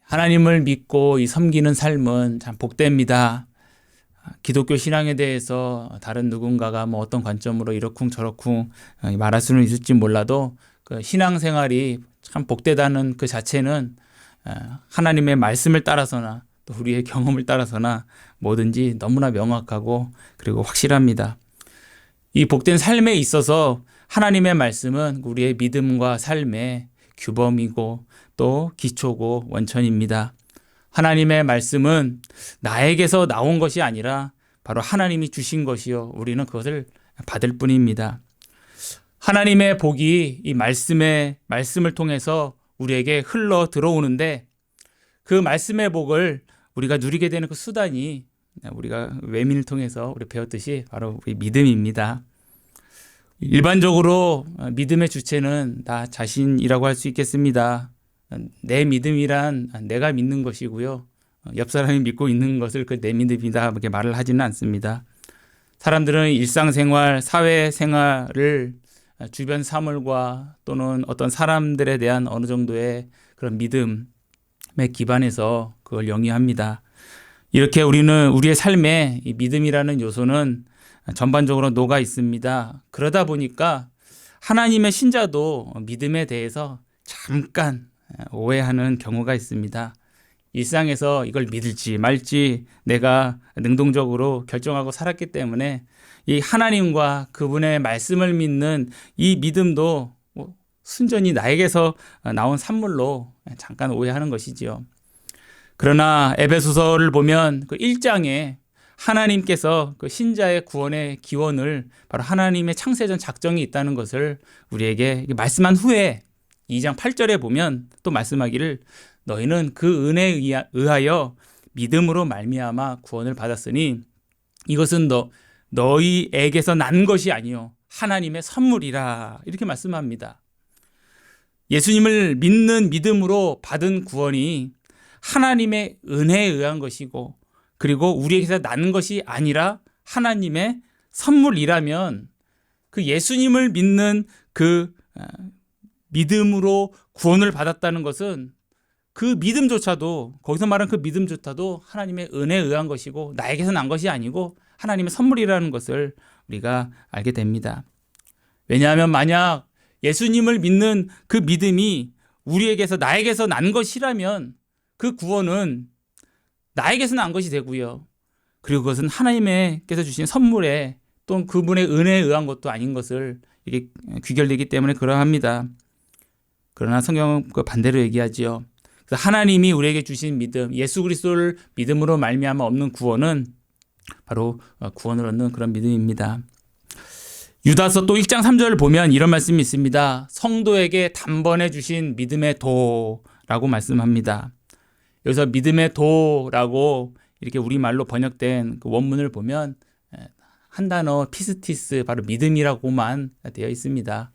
하나님을 믿고 이 섬기는 삶은 참 복됩니다. 기독교 신앙에 대해서 다른 누군가가 뭐 어떤 관점으로 이러쿵저러쿵 말할 수는 있을지 몰라도 그 신앙생활이 참 복되다는 그 자체는 하나님의 말씀을 따라서나 또 우리의 경험을 따라서나 뭐든지 너무나 명확하고 그리고 확실합니다. 이 복된 삶에 있어서 하나님의 말씀은 우리의 믿음과 삶의 규범이고 또 기초고 원천입니다. 하나님의 말씀은 나에게서 나온 것이 아니라 바로 하나님이 주신 것이요 우리는 그것을 받을 뿐입니다. 하나님의 복이 이 말씀을 통해서 우리에게 흘러 들어오는데 그 말씀의 복을 우리가 누리게 되는 그 수단이 우리가 외민을 통해서 우리 배웠듯이 바로 우리 믿음입니다. 일반적으로 믿음의 주체는 다 자신이라고 할 수 있겠습니다. 내 믿음이란 내가 믿는 것이고요. 옆 사람이 믿고 있는 것을 그 내 믿음이다 이렇게 말을 하지는 않습니다. 사람들은 일상생활, 사회생활을 주변 사물과 또는 어떤 사람들에 대한 어느 정도의 그런 믿음에 기반해서 그걸 영위합니다. 이렇게 우리는 우리의 삶에 이 믿음이라는 요소는 전반적으로 녹아 있습니다. 그러다 보니까 하나님의 신자도 믿음에 대해서 잠깐 오해하는 경우가 있습니다. 일상에서 이걸 믿을지 말지 내가 능동적으로 결정하고 살았기 때문에 이 하나님과 그분의 말씀을 믿는 이 믿음도 순전히 나에게서 나온 산물로 잠깐 오해하는 것이지요. 그러나 에베소서를 보면 그 1장에 하나님께서 그 신자의 구원의 기원을 바로 하나님의 창세전 작정이 있다는 것을 우리에게 말씀한 후에 2장 8절에 보면 또 말씀하기를 너희는 그 은혜에 의하여 믿음으로 말미암아 구원을 받았으니 이것은 너희에게서 난 것이 아니요 하나님의 선물이라 이렇게 말씀합니다. 예수님을 믿는 믿음으로 받은 구원이 하나님의 은혜에 의한 것이고 그리고 우리에게서 난 것이 아니라 하나님의 선물이라면 그 예수님을 믿는 그 믿음으로 구원을 받았다는 것은 그 믿음조차도 거기서 말하는 그 믿음조차도 하나님의 은혜에 의한 것이고 나에게서 난 것이 아니고 하나님의 선물이라는 것을 우리가 알게 됩니다. 왜냐하면 만약 예수님을 믿는 그 믿음이 우리에게서 나에게서 난 것이라면 그 구원은 나에게서 난 것이 되고요. 그리고 그것은 하나님께서 주신 선물에 또 그분의 은혜에 의한 것도 아닌 것을 이게 귀결되기 때문에 그러합니다. 그러나 성경은 그 반대로 얘기하지요. 그래서 하나님이 우리에게 주신 믿음, 예수 그리스도를 믿음으로 말미암아 얻는 구원은 바로 구원을 얻는 그런 믿음입니다. 유다서 또 1장 3절을 보면 이런 말씀이 있습니다. 성도에게 단번에 주신 믿음의 도라고 말씀합니다. 여기서 믿음의 도라고 이렇게 우리말로 번역된 그 원문을 보면 한 단어 피스티스 바로 믿음이라고만 되어 있습니다.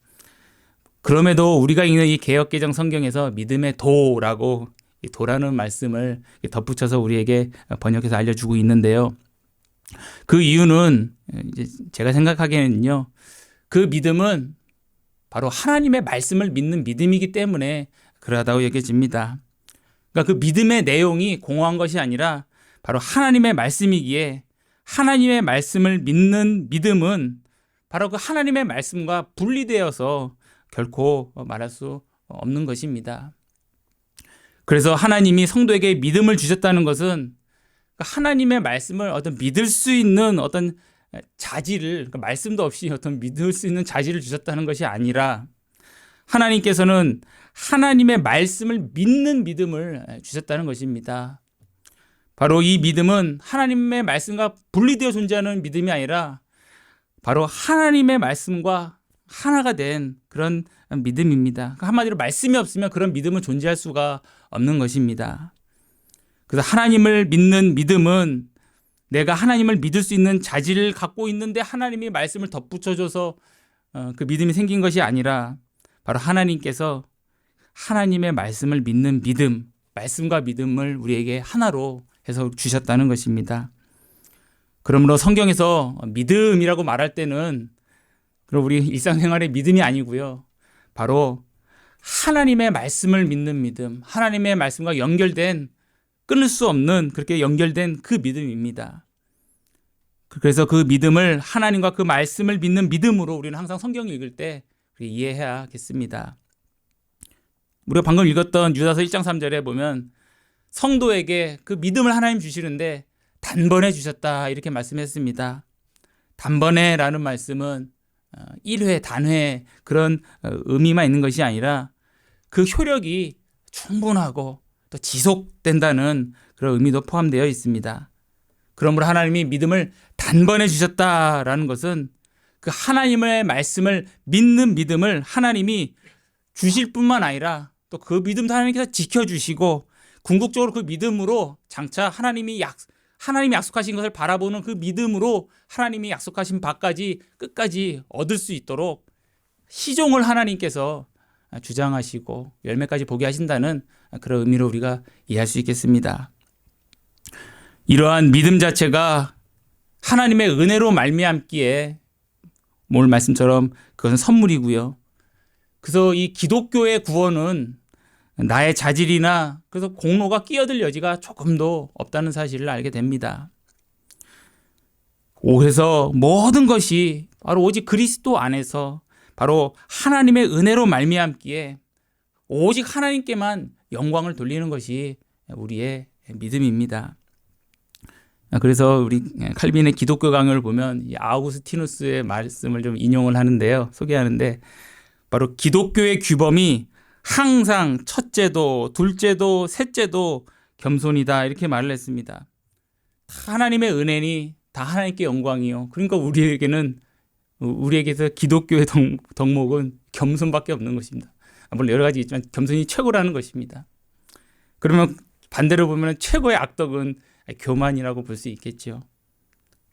그럼에도 우리가 읽는 이 개역개정 성경에서 믿음의 도라고 도라는 말씀을 덧붙여서 우리에게 번역해서 알려주고 있는데요. 그 이유는 이제 제가 생각하기에는요. 그 믿음은 바로 하나님의 말씀을 믿는 믿음이기 때문에 그러하다고 여겨집니다. 그러니까 그 믿음의 내용이 공허한 것이 아니라 바로 하나님의 말씀이기에 하나님의 말씀을 믿는 믿음은 바로 그 하나님의 말씀과 분리되어서 결코 말할 수 없는 것입니다. 그래서 하나님이 성도에게 믿음을 주셨다는 것은 하나님의 말씀을 어떤 믿을 수 있는 어떤 자질을 그러니까 말씀도 없이 어떤 믿을 수 있는 자질을 주셨다는 것이 아니라 하나님께서는 하나님의 말씀을 믿는 믿음을 주셨다는 것입니다. 바로 이 믿음은 하나님의 말씀과 분리되어 존재하는 믿음이 아니라 바로 하나님의 말씀과 하나가 된 그런 믿음입니다. 한마디로 말씀이 없으면 그런 믿음은 존재할 수가 없는 것입니다. 그래서 하나님을 믿는 믿음은 내가 하나님을 믿을 수 있는 자질을 갖고 있는데 하나님이 말씀을 덧붙여줘서 그 믿음이 생긴 것이 아니라 바로 하나님께서 하나님의 말씀을 믿는 믿음, 말씀과 믿음을 우리에게 하나로 해서 주셨다는 것입니다. 그러므로 성경에서 믿음이라고 말할 때는 그럼 우리 일상생활의 믿음이 아니고요. 바로 하나님의 말씀을 믿는 믿음, 하나님의 말씀과 연결된, 끊을 수 없는 그렇게 연결된 그 믿음입니다. 그래서 그 믿음을, 하나님과 그 말씀을 믿는 믿음으로 우리는 항상 성경을 읽을 때 이해해야겠습니다. 우리가 방금 읽었던 유다서 1장 3절에 보면 성도에게 그 믿음을 하나님 주시는데 단번에 주셨다 이렇게 말씀했습니다. 단번에라는 말씀은 1회, 단회 그런 의미만 있는 것이 아니라 그 효력이 충분하고 또 지속된다는 그런 의미도 포함되어 있습니다. 그러므로 하나님이 믿음을 단번에 주셨다라는 것은 그 하나님의 말씀을 믿는 믿음을 하나님이 주실 뿐만 아니라 또 그 믿음도 하나님께서 지켜주시고 궁극적으로 그 믿음으로 장차 하나님이 약속하신 것을 바라보는 그 믿음으로 하나님이 약속하신 바까지 끝까지 얻을 수 있도록 시종을 하나님께서 주장하시고 열매까지 보게 하신다는 그런 의미로 우리가 이해할 수 있겠습니다. 이러한 믿음 자체가 하나님의 은혜로 말미암기에 오늘 말씀처럼 그것은 선물이고요. 그래서 이 기독교의 구원은 나의 자질이나 그래서 공로가 끼어들 여지가 조금도 없다는 사실을 알게 됩니다. 그래서 모든 것이 바로 오직 그리스도 안에서 바로 하나님의 은혜로 말미암기에 오직 하나님께만 영광을 돌리는 것이 우리의 믿음입니다. 그래서 우리 칼빈의 기독교 강요를 보면 이 아우구스티누스의 말씀을 좀 인용을 하는데요. 소개하는데 바로 기독교의 규범이 항상 첫째도 둘째도 셋째도 겸손이다 이렇게 말을 했습니다. 하나님의 은혜니 다 하나님께 영광이요. 그러니까 우리에게서 기독교의 덕목은 겸손밖에 없는 것입니다. 물론 여러 가지 있지만 겸손이 최고라는 것입니다. 그러면 반대로 보면 최고의 악덕은 교만이라고 볼 수 있겠죠.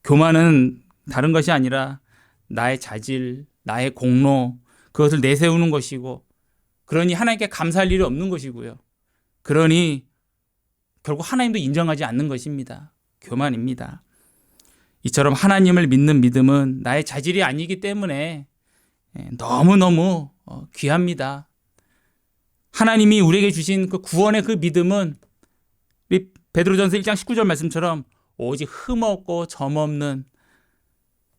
교만은 다른 것이 아니라 나의 자질, 나의 공로 그것을 내세우는 것이고 그러니 하나님께 감사할 일이 없는 것이고요. 그러니 결국 하나님도 인정하지 않는 것입니다. 교만입니다. 이처럼 하나님을 믿는 믿음은 나의 자질이 아니기 때문에 너무너무 귀합니다. 하나님이 우리에게 주신 그 구원의 그 믿음은 우리 베드로전서 1장 19절 말씀처럼 오직 흠없고 점없는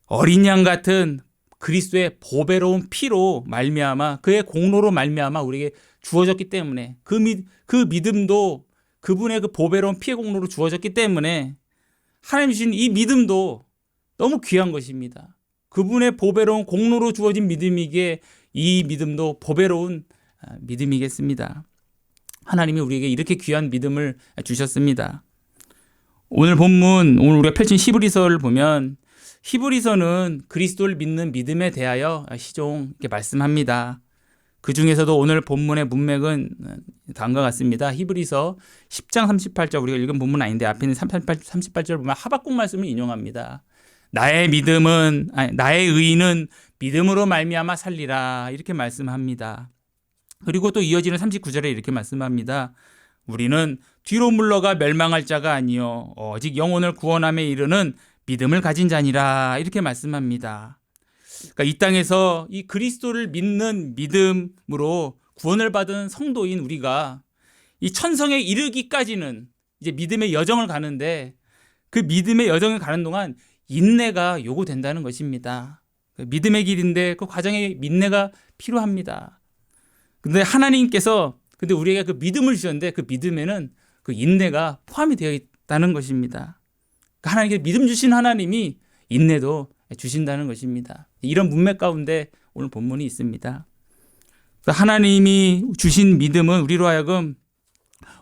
어린 양 같은 그리스도의 보배로운 피로 말미암아 그의 공로로 말미암아 우리에게 주어졌기 때문에 그 믿음도 그분의 그 보배로운 피의 공로로 주어졌기 때문에 하나님 주신 이 믿음도 너무 귀한 것입니다. 그분의 보배로운 공로로 주어진 믿음이기에 이 믿음도 보배로운 믿음이겠습니다. 하나님이 우리에게 이렇게 귀한 믿음을 주셨습니다. 오늘 본문, 오늘 우리가 펼친 히브리서를 보면 히브리서는 그리스도를 믿는 믿음에 대하여 시종 이렇게 말씀합니다. 그 중에서도 오늘 본문의 문맥은 다음과 같습니다. 히브리서 10장 38절 우리가 읽은 본문은 아닌데 앞에 있는 38절 보면 하박국 말씀을 인용합니다. 나의 의인은 믿음으로 말미암아 살리라 이렇게 말씀합니다. 그리고 또 이어지는 39절에 이렇게 말씀합니다. 우리는 뒤로 물러가 멸망할 자가 아니요 오직 영혼을 구원함에 이르는 믿음을 가진 자니라 이렇게 말씀합니다. 그러니까 이 땅에서 이 그리스도를 믿는 믿음으로 구원을 받은 성도인 우리가 이 천성에 이르기까지는 이제 믿음의 여정을 가는데 그 믿음의 여정을 가는 동안 인내가 요구된다는 것입니다. 믿음의 길인데 그 과정에 인내가 필요합니다. 근데 우리에게 그 믿음을 주셨는데 그 믿음에는 그 인내가 포함이 되어 있다는 것입니다. 하나님께 믿음 주신 하나님이 인내도 주신다는 것입니다. 이런 문맥 가운데 오늘 본문이 있습니다. 하나님이 주신 믿음은 우리로 하여금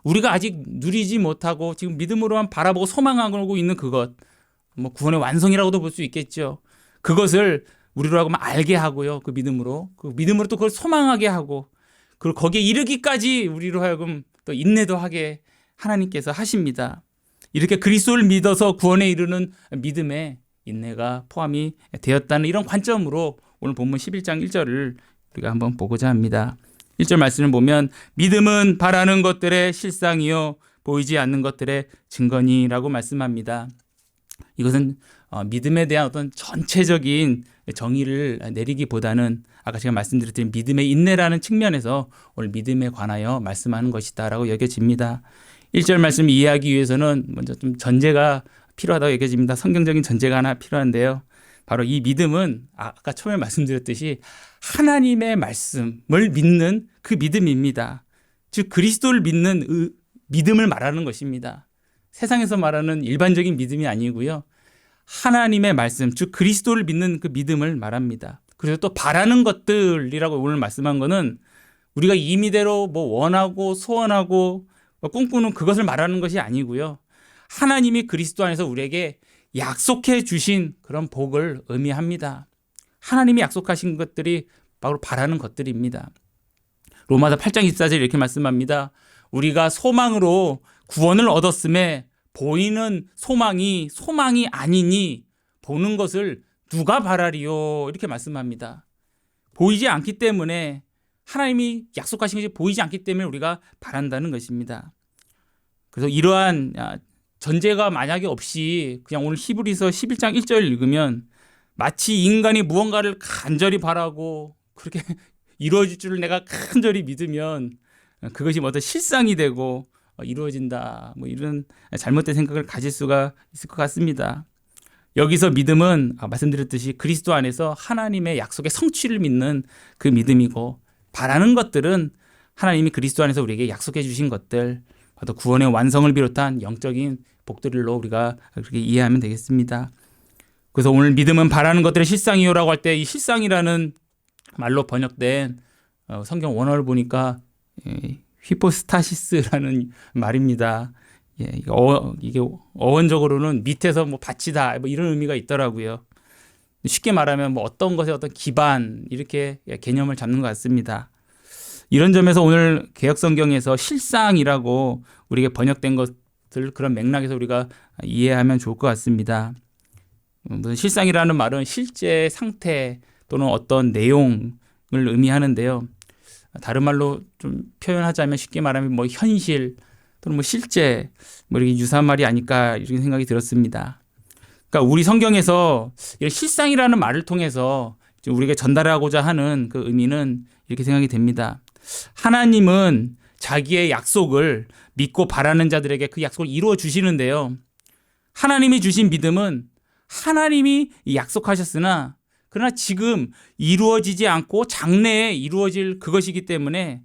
우리가 아직 누리지 못하고 지금 믿음으로만 바라보고 소망하고 있는 그것, 뭐 구원의 완성이라고도 볼 수 있겠죠. 그것을 우리로 하여금 알게 하고요. 그 믿음으로 또 그걸 소망하게 하고 그리고 거기에 이르기까지 우리로 하여금 또 인내도 하게 하나님께서 하십니다. 이렇게 그리스도를 믿어서 구원에 이르는 믿음에 인내가 포함이 되었다는 이런 관점으로 오늘 본문 11장 1절을 우리가 한번 보고자 합니다. 1절 말씀을 보면 믿음은 바라는 것들의 실상이요 보이지 않는 것들의 증거니라고 말씀합니다. 이것은 믿음에 대한 어떤 전체적인 정의를 내리기보다는 아까 제가 말씀드렸던 믿음의 인내라는 측면에서 오늘 믿음에 관하여 말씀하는 것이다라고 여겨집니다. 1절 말씀 이해하기 위해서는 먼저 좀 전제가 필요하다고 여겨집니다. 성경적인 전제가 하나 필요한데요. 바로 이 믿음은 아까 처음에 말씀드렸듯이 하나님의 말씀을 믿는 그 믿음입니다. 즉 그리스도를 믿는 믿음을 말하는 것입니다. 세상에서 말하는 일반적인 믿음이 아니고요. 하나님의 말씀, 즉 그리스도를 믿는 그 믿음을 말합니다. 그래서 또 바라는 것들이라고 오늘 말씀한 거는 우리가 임의대로 뭐 원하고 소원하고 꿈꾸는 그것을 말하는 것이 아니고요. 하나님이 그리스도 안에서 우리에게 약속해 주신 그런 복을 의미합니다. 하나님이 약속하신 것들이 바로 바라는 것들입니다. 로마서 8장 24절 이렇게 말씀합니다. 우리가 소망으로 구원을 얻었음에 보이는 소망이 아니니 보는 것을 누가 바라리요? 이렇게 말씀합니다. 보이지 않기 때문에 하나님이 약속하신 것이 보이지 않기 때문에 우리가 바란다는 것입니다. 그래서 이러한 전제가 만약에 없이 그냥 오늘 히브리서 11장 1절 읽으면 마치 인간이 무언가를 간절히 바라고 그렇게 이루어질 줄을 내가 간절히 믿으면 그것이 어떤 실상이 되고 이루어진다. 뭐 이런 잘못된 생각을 가질 수가 있을 것 같습니다. 여기서 믿음은 말씀드렸듯이 그리스도 안에서 하나님의 약속의 성취를 믿는 그 믿음이고 바라는 것들은 하나님이 그리스도 안에서 우리에게 약속해 주신 것들, 또 구원의 완성을 비롯한 영적인 복들로 우리가 그렇게 이해하면 되겠습니다. 그래서 오늘 믿음은 바라는 것들의 실상이요라고 할 때 이 실상이라는 말로 번역된 성경 원어를 보니까 휘포스타시스라는 말입니다. 이게 어원적으로는 밑에서 뭐 받치다 뭐 이런 의미가 있더라고요. 쉽게 말하면 뭐 어떤 것의 어떤 기반 이렇게 개념을 잡는 것 같습니다. 이런 점에서 오늘 개역성경에서 실상이라고 우리에게 번역된 것들 그런 맥락에서 우리가 이해하면 좋을 것 같습니다. 무슨 실상이라는 말은 실제 상태 또는 어떤 내용을 의미하는데요. 다른 말로 좀 표현하자면 쉽게 말하면 뭐 현실 또는 뭐 실제 뭐 이렇게 유사한 말이 아닐까 이런 생각이 들었습니다. 그러니까 우리 성경에서 이런 실상이라는 말을 통해서 우리에게 전달하고자 하는 그 의미는 이렇게 생각이 됩니다. 하나님은 자기의 약속을 믿고 바라는 자들에게 그 약속을 이루어 주시는데요. 하나님이 주신 믿음은 하나님이 약속하셨으나 그러나 지금 이루어지지 않고 장래에 이루어질 그것이기 때문에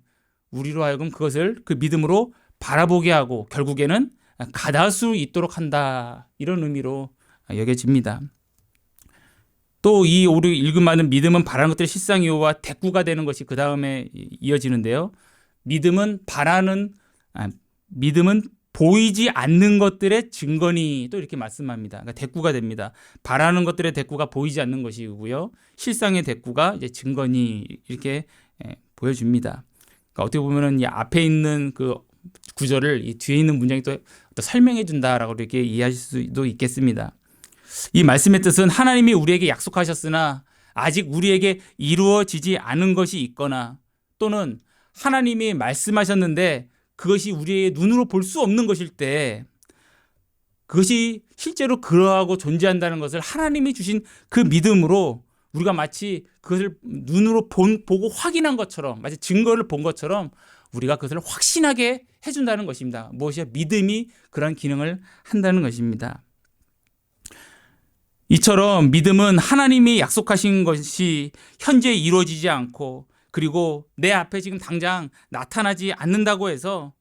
우리로 하여금 그것을 그 믿음으로 바라보게 하고 결국에는 가닿을 수 있도록 한다. 이런 의미로 여겨집니다. 또 이 우리 읽은 말은 믿음은 바라는 것들의 실상이요와 대꾸가 되는 것이 그 다음에 이어지는데요. 믿음은 보이지 않는 것들의 증거니 또 이렇게 말씀합니다. 그러니까 대꾸가 됩니다. 바라는 것들의 대꾸가 보이지 않는 것이고요. 실상의 대꾸가 이제 증거니 이렇게 보여줍니다. 그러니까 어떻게 보면은 이 앞에 있는 그 구절을 이 뒤에 있는 문장이 또 설명해 준다라고 이렇게 이해하실 수도 있겠습니다. 이 말씀의 뜻은 하나님이 우리에게 약속하셨으나 아직 우리에게 이루어지지 않은 것이 있거나 또는 하나님이 말씀하셨는데 그것이 우리의 눈으로 볼 수 없는 것일 때 그것이 실제로 그러하고 존재한다는 것을 하나님이 주신 그 믿음으로 우리가 마치 그것을 눈으로 보고 확인한 것처럼 마치 증거를 본 것처럼 우리가 그것을 확신하게 해준다는 것입니다. 무엇이야? 믿음이 그런 기능을 한다는 것입니다. 이처럼 믿음은 하나님이 약속하신 것이 현재 이루어지지 않고 그리고 내 앞에 지금 당장 나타나지 않는다고 해서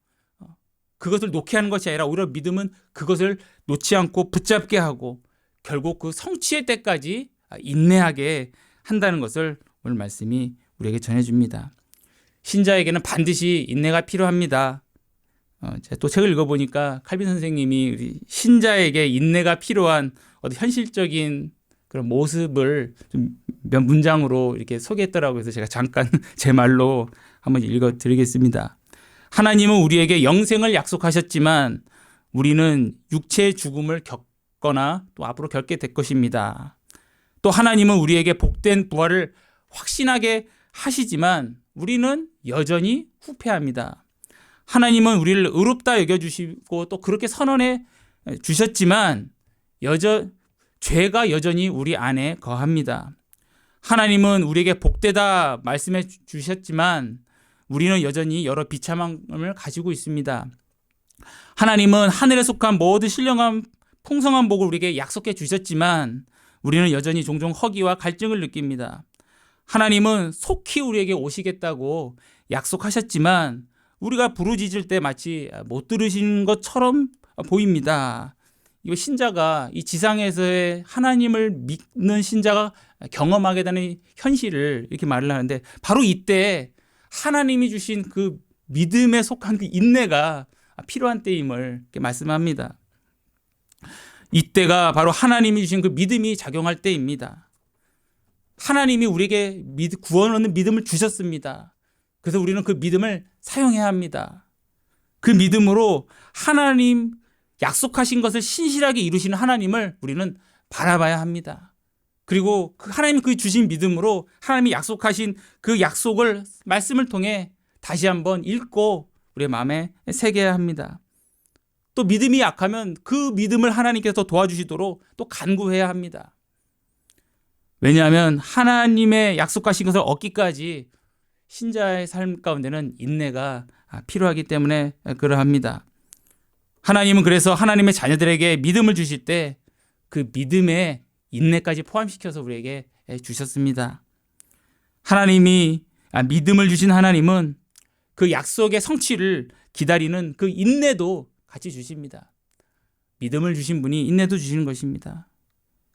그것을 놓게 하는 것이 아니라 오히려 믿음은 그것을 놓지 않고 붙잡게 하고 결국 그 성취의 때까지 인내하게 한다는 것을 오늘 말씀이 우리에게 전해줍니다. 신자에게는 반드시 인내가 필요합니다. 제가 또 책을 읽어보니까 칼빈 선생님이 우리 신자에게 인내가 필요한 어떤 현실적인 그런 모습을 좀 몇 문장으로 이렇게 소개했더라고요. 그래서 제가 잠깐 제 말로 한번 읽어드리겠습니다. 하나님은 우리에게 영생을 약속하셨지만 우리는 육체의 죽음을 겪거나 또 앞으로 겪게 될 것입니다. 또 하나님은 우리에게 복된 부활을 확신하게 하시지만 우리는 여전히 후패합니다. 하나님은 우리를 의롭다 여겨주시고 또 그렇게 선언해 주셨지만 죄가 여전히 우리 안에 거합니다. 하나님은 우리에게 복되다 말씀해 주셨지만 우리는 여전히 여러 비참함을 가지고 있습니다. 하나님은 하늘에 속한 모든 신령한 풍성한 복을 우리에게 약속해 주셨지만 우리는 여전히 종종 허기와 갈증을 느낍니다. 하나님은 속히 우리에게 오시겠다고 약속하셨지만 우리가 부르짖을 때 마치 못 들으신 것처럼 보입니다. 이 신자가 이 지상에서의 하나님을 믿는 신자가 경험하게 되는 현실을 이렇게 말을 하는데 바로 이때 하나님이 주신 그 믿음에 속한 그 인내가 필요한 때임을 이렇게 말씀합니다. 이때가 바로 하나님이 주신 그 믿음이 작용할 때입니다. 하나님이 우리에게 구원 얻는 믿음을 주셨습니다. 그래서 우리는 그 믿음을 사용해야 합니다. 그 믿음으로 하나님 약속하신 것을 신실하게 이루시는 하나님을 우리는 바라봐야 합니다. 그리고 그 하나님 그 주신 믿음으로 하나님이 약속하신 그 약속을 말씀을 통해 다시 한번 읽고 우리의 마음에 새겨야 합니다. 또 믿음이 약하면 그 믿음을 하나님께서 도와주시도록 또 간구해야 합니다. 왜냐하면 하나님의 약속하신 것을 얻기까지 신자의 삶 가운데는 인내가 필요하기 때문에 그러합니다. 하나님은 그래서 하나님의 자녀들에게 믿음을 주실 때 그 믿음에 인내까지 포함시켜서 우리에게 주셨습니다. 하나님이 믿음을 주신 하나님은 그 약속의 성취를 기다리는 그 인내도 같이 주십니다. 믿음을 주신 분이 인내도 주시는 것입니다.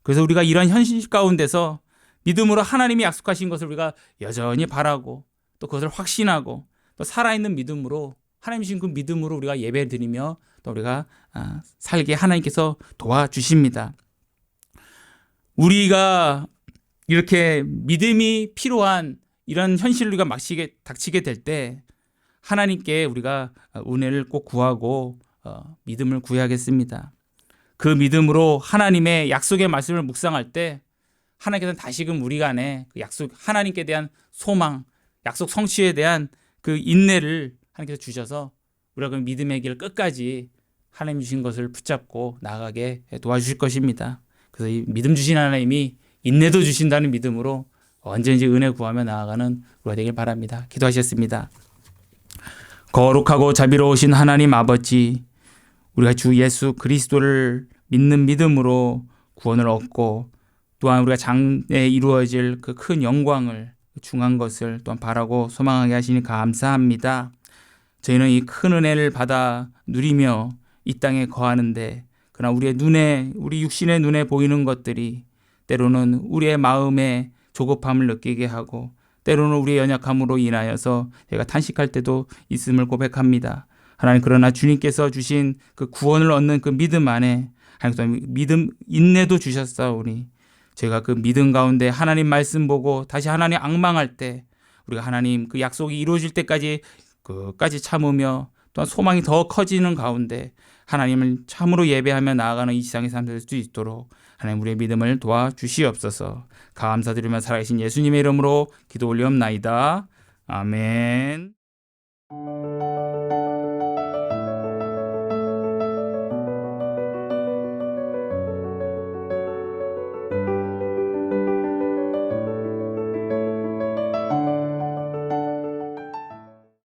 그래서 우리가 이런 현실 가운데서 믿음으로 하나님이 약속하신 것을 우리가 여전히 바라고 또 그것을 확신하고 또 살아있는 믿음으로 하나님 주신 그 믿음으로 우리가 예배를 드리며 또 우리가 살게 하나님께서 도와주십니다. 우리가 이렇게 믿음이 필요한 이런 현실을 우리가 닥치게 될 때 하나님께 우리가 은혜를 꼭 구하고 믿음을 구해야겠습니다. 그 믿음으로 하나님의 약속의 말씀을 묵상할 때 하나님께서는 다시금 우리 안에 그 약속, 하나님께 대한 소망, 약속 성취에 대한 그 인내를 하나님께서 주셔서 우리가 그 믿음의 길 끝까지 하나님 주신 것을 붙잡고 나아가게 도와주실 것입니다. 그래서 이 믿음 주신 하나님이 인내도 주신다는 믿음으로 언제든지 은혜 구하며 나아가는 우리가 되길 바랍니다. 기도하셨습니다. 거룩하고 자비로우신 하나님 아버지, 우리가 주 예수 그리스도를 믿는 믿음으로 구원을 얻고 또한 우리가 장래에 이루어질 그 큰 영광을 중한 것을 또한 바라고 소망하게 하시니 감사합니다. 저희는 이 큰 은혜를 받아 누리며 이 땅에 거하는데 그러나 우리의 눈에, 우리 육신의 눈에 보이는 것들이 때로는 우리의 마음에 조급함을 느끼게 하고 때로는 우리의 연약함으로 인하여서 제가 탄식할 때도 있음을 고백합니다. 하나님, 그러나 주님께서 주신 그 구원을 얻는 그 믿음 안에 하나님 믿음 인내도 주셨사오니 제가 그 믿음 가운데 하나님 말씀 보고 다시 하나님 앙망할 때 우리가 하나님 그 약속이 이루어질 때까지 끝까지 참으며 또한 소망이 더 커지는 가운데 하나님을 참으로 예배하며 나아가는 이 세상의 삶 될 수 있도록 하나님 우리의 믿음을 도와주시옵소서. 감사드리며 살아계신 예수님의 이름으로 기도 올리옵나이다. 아멘.